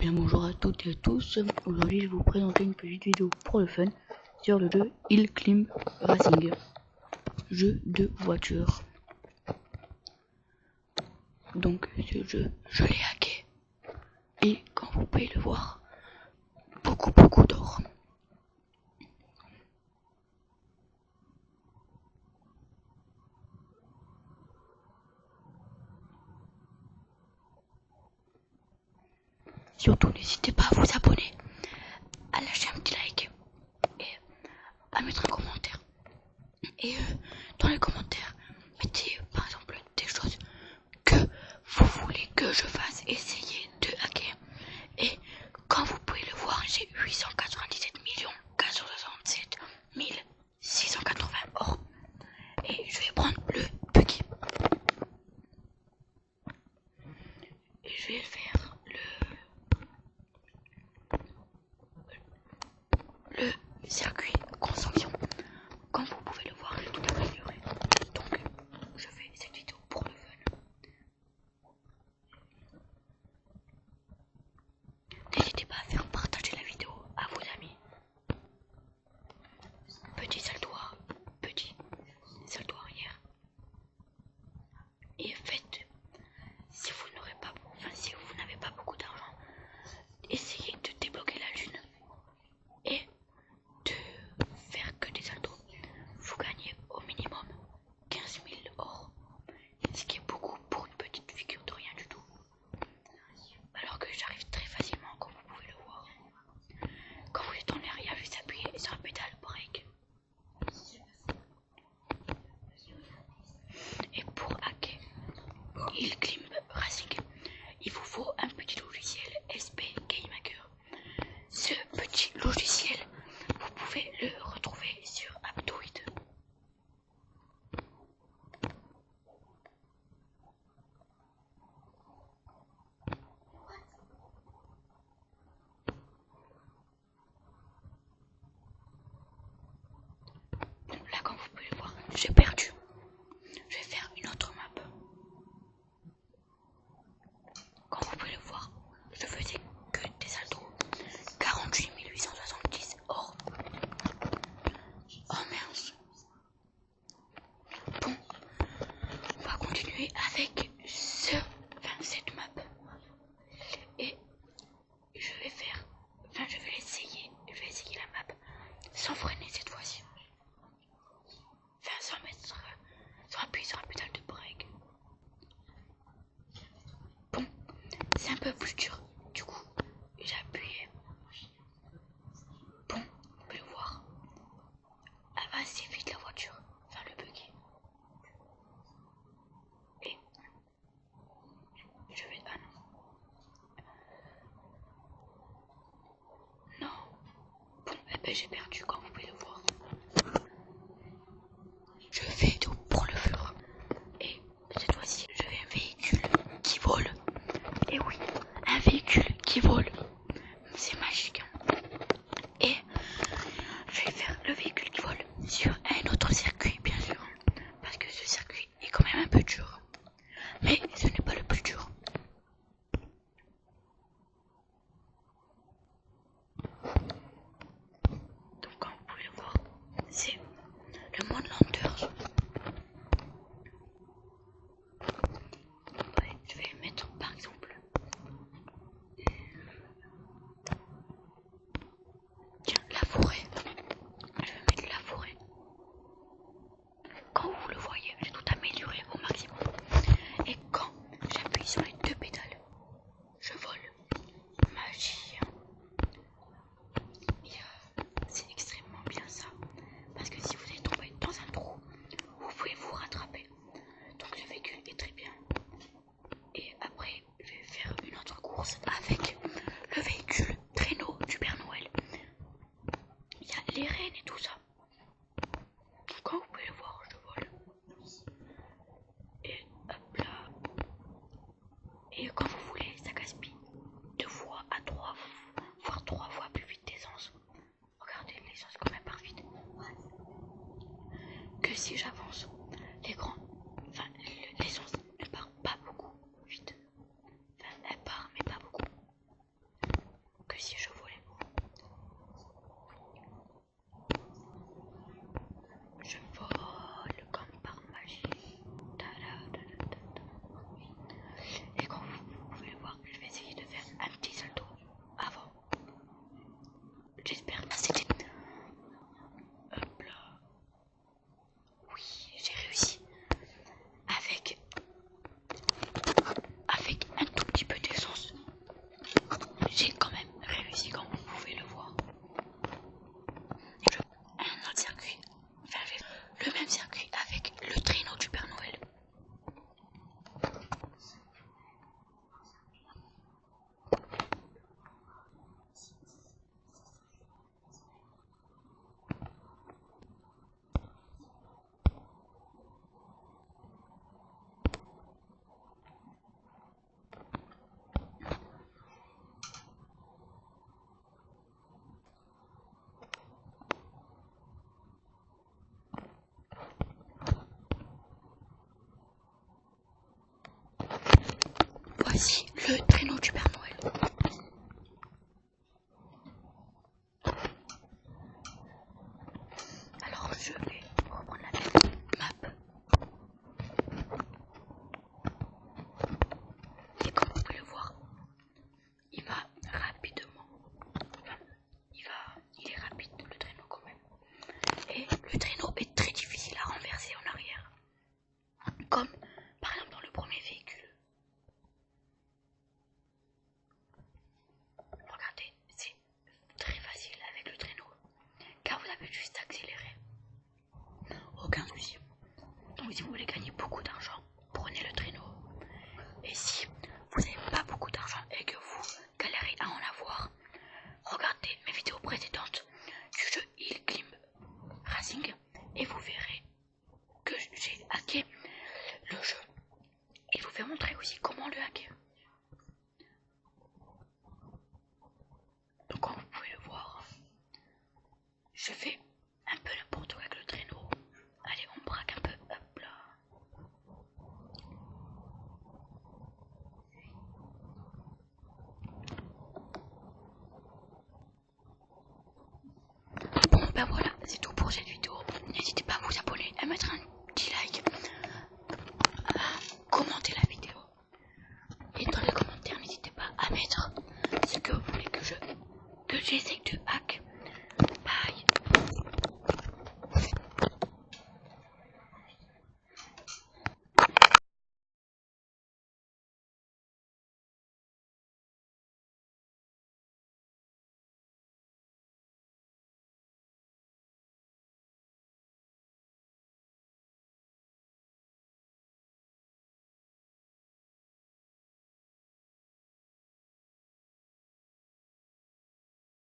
Bien bonjour à toutes et à tous, aujourd'hui je vais vous présenter une petite vidéo pour le fun sur le jeu Hill Climb Racing, jeu de voiture. Donc ce jeu je l'ai hacké et comme vous pouvez le voir, beaucoup d'or. Surtout n'hésitez pas à vous abonner, à lâcher un petit like et à mettre un commentaire. Et dans les commentaires, mettez par exemple des choses que vous voulez que je fasse essayer de hacker. Et comme vous pouvez le voir, j'ai 897 467 680 or. Et je vais prendre le buggy. Et je vais faire le circuit consommation. Comme vous pouvez le voir, j'ai tout amélioré. Donc, je fais cette vidéo pour le fun. N'hésitez pas à faire partager la vidéo à vos amis. Petit salto arrière. Et faites, si vous n'avez pas beaucoup d'argent, essayez de débloquer la lune et de faire que des saltos. Vous gagnez au minimum 15 000 or, ce qui est beaucoup pour une petite figure de rien du tout. Alors que j'arrive très facilement, comme vous pouvez le voir. Quand vous êtes en l'air, il y a juste appuyer sur la pédale break. Et pour hacker Hill Climb Racing, il vous faut un petit logiciel SP Game Hacker. Ce petit logiciel, vous pouvez le retrouver sur Aptoide. Là, comme vous pouvez le voir, j'ai perdu. Je vais faire une autre map. Comme vous pouvez le voir, je faisais que des saltos. 48 870 or. Oh mince. Bon, on va continuer avec cette map. Et je vais l'essayer. Je vais essayer la map sans freiner cette fois-ci. Enfin, sans appuyer sur la pédale de break. Bon, c'est un peu plus dur. Du coup, j'ai appuyé. Bon, vous pouvez le voir. Elle va assez vite la voiture. Enfin, le buggy. Et je vais... Ah non. Non. Bon, eh ben j'ai perdu comme vous pouvez le voir. Je fais tout pour le fur. Et cette fois-ci, je vais un véhicule qui vole. Et oui, un véhicule qui vole. C'est magique. Et je vais faire le véhicule qui vole sur un autre circuit, bien sûr. Parce que ce circuit est quand même un peu dur. Mais ce n'est pas le plus dur. Donc comme vous pouvez le voir, c'est le mode Landers. Ouais, je vais mettre par exemple c'est que vous voulez que j'essaie de hack